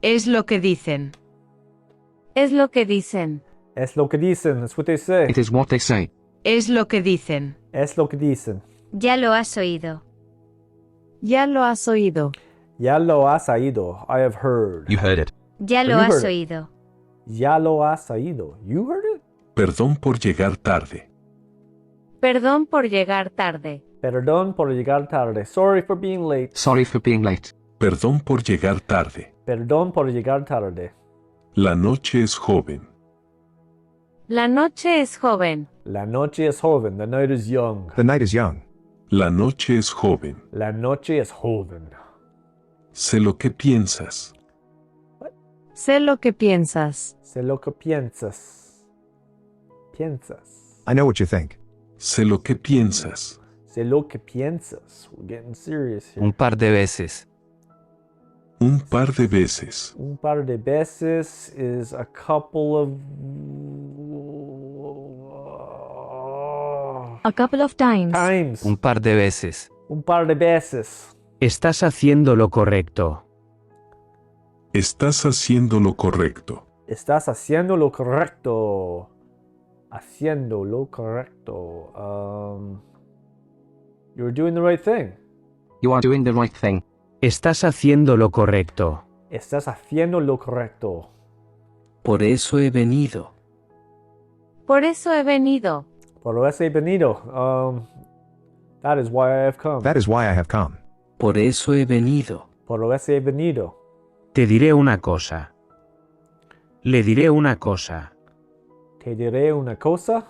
Es lo que dicen. Es lo que dicen. Es lo que dicen. That's what they say. It is what they say. Es lo que dicen. Es lo que dicen. Ya lo has oído. Ya lo has oído. Ya lo has oído. I have heard. You heard it. Ya lo You has heard it. oído. Ya lo has oído. You heard it? Perdón por llegar tarde. Perdón por llegar tarde. Perdón por llegar tarde. Sorry for being late. Sorry for being late. Perdón por llegar tarde. Perdón por llegar tarde. La noche es joven. La noche es joven. La noche es joven. The night is young. The night is young. La noche es joven. La noche es joven. Sé lo que piensas. Sé lo que piensas. Sé lo que piensas. Piensas. I know what you think. Sé lo que piensas. Sé lo que piensas. We're getting serious here. Un par de veces. Un par de veces. Un par de veces is a couple of... A couple of times. times. Un par de veces. Un par de veces. Estás haciendo lo correcto. Estás haciendo lo correcto. Estás haciendo lo correcto. Haciendo lo correcto. You're doing the right thing. You are doing the right thing. Estás haciendo lo correcto. Estás haciendo lo correcto. Por eso he venido. Por eso he venido. Por eso he venido. That is why I have come. That is why I have come. Por eso he venido. Por eso he venido. Te diré una cosa. Le diré una cosa. Te diré una cosa.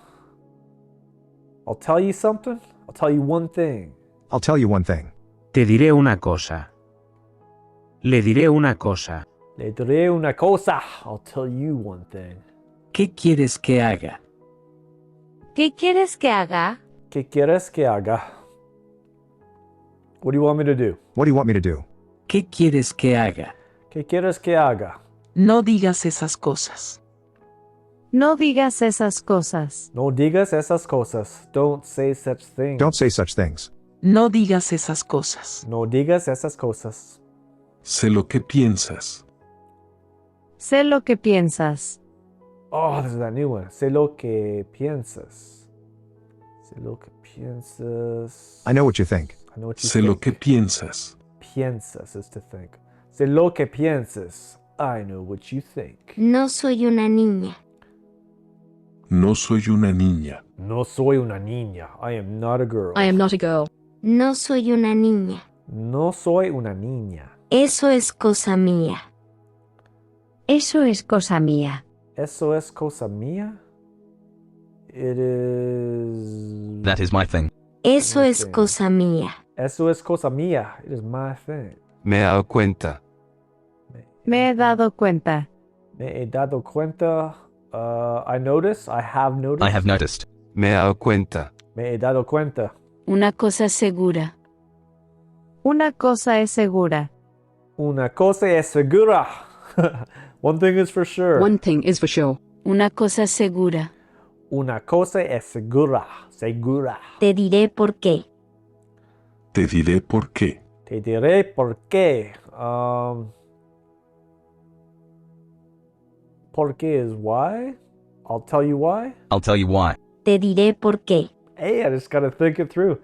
I'll tell you something. I'll tell you one thing. I'll tell you one thing. Te diré una cosa. Le diré una cosa. Le diré una cosa. I'll tell you one thing. ¿Qué quieres que haga? ¿Qué quieres que haga? ¿Qué quieres que haga? What do you want me to do? What do you want me to do? ¿Qué quieres que haga? ¿Qué quieres que haga? No digas esas cosas. No digas esas cosas. No digas esas cosas. Don't say such things. Don't say such things. No digas esas cosas. No digas esas cosas. Sé lo que piensas. Sé lo que piensas. Oh, this is that new one. Sé lo que piensas. Sé lo que piensas. I know what you think. I know what you Sé think. lo que piensas. Piensas is to think. Sé lo que piensas. I know what you think. No soy una niña. No soy una niña. No soy una niña. I am not a girl. am not a girl. No soy una niña. No soy una niña. Eso es cosa mía. Eso es cosa mía. Eso es cosa mía. It is... That is my thing. Eso My es thing. cosa mía. Eso es cosa mía. It is my thing. Me he dado cuenta. Me he dado cuenta. Me he dado cuenta. I notice. I have noticed. I have noticed. Me he dado cuenta. Me he dado cuenta. Una cosa segura. Una cosa es segura. Una cosa es segura. One thing is for sure. One thing is for sure. Una cosa segura. Una cosa es segura. Segura. Te diré por qué. Te diré por qué. Te diré por qué. Por qué is why. I'll tell you why. I'll tell you why. Te diré por qué. Hey, I just gotta think it through.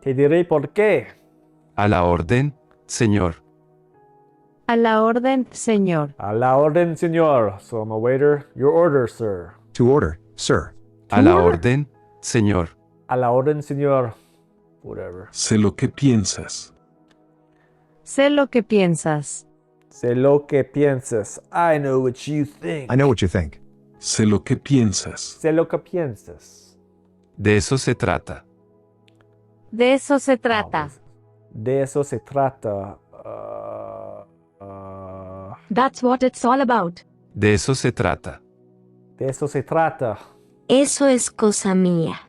Te diré por qué. A la orden, señor. A la orden, señor. A la orden, señor. So I'm a waiter. Your order, sir. To order, sir. A la orden, señor. A la orden, señor. Whatever. Sé lo que piensas. Sé lo que piensas. Sé lo que piensas. I know what you think. I know what you think. Sé lo que piensas. Sé lo que piensas. De eso se trata. De eso se trata. De eso se trata. That's what it's all about. De eso se trata. De eso se trata. Eso es cosa mía.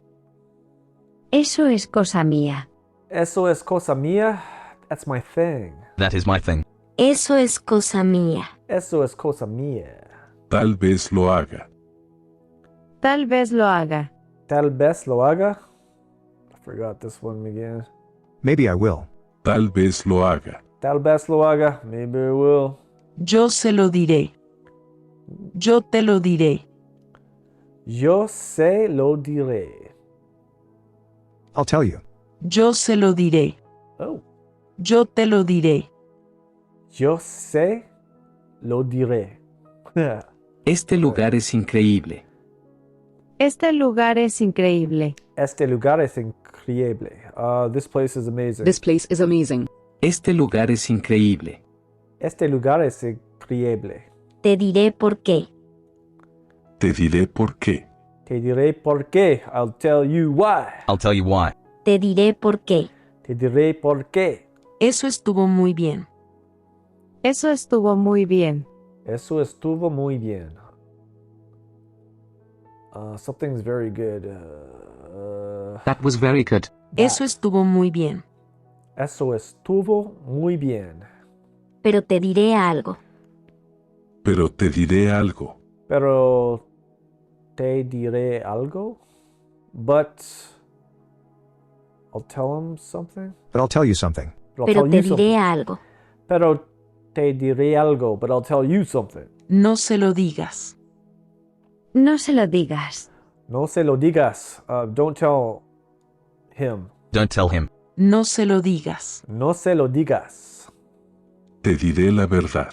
Eso es cosa mía. Eso es cosa mía. That's my thing. That is my thing. Eso es cosa mía. Eso es cosa mía. Tal vez lo haga. Tal vez lo haga. Tal vez lo haga. I forgot this one again. Maybe I will. Tal vez lo haga. Tal vez lo haga. Maybe I will. Yo se lo diré. Yo te lo diré. Yo se lo diré. I'll tell you. Yo se lo diré. Oh. Yo te lo diré. Yo se lo diré. Este lugar es increíble. Este lugar es increíble. Este lugar es increíble. This place is amazing. This place is amazing. Este lugar es increíble. Este lugar es increíble. Te diré por qué. Te diré por qué. Te diré por qué. I'll tell you why. I'll tell you why. Te diré por qué. Te diré por qué. Eso estuvo muy bien. Eso estuvo muy bien. Eso estuvo muy bien. Something's very good. That was very good. Eso estuvo muy bien. Eso estuvo muy bien. Pero te diré algo. Pero te diré algo. Pero te diré algo. But I'll tell him something. But I'll tell you something. But I'll Pero tell te you diré something. algo. Pero te diré algo. But I'll tell you something. No se lo digas. No se lo digas. No se lo digas. Don't tell him. Don't tell him. No se lo digas. No se lo digas. Te diré la verdad.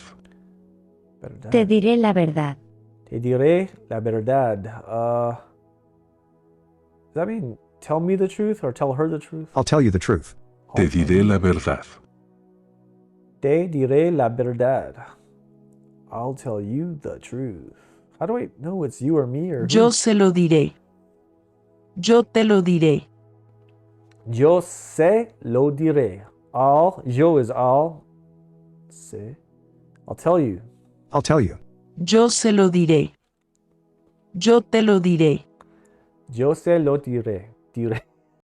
¿Verdad? Te diré la verdad. Te diré la verdad. Does that mean tell me the truth or tell her the truth? I'll tell you the truth. Te diré la verdad. Te diré la verdad. I'll tell you the truth. How do I know it's you or me or who? Yo se lo diré. Yo te lo diré. Yo se lo diré. All. Yo is all. Se. I'll tell you. I'll tell you. Yo se lo diré. Yo te lo diré. Yo se lo diré. Diré.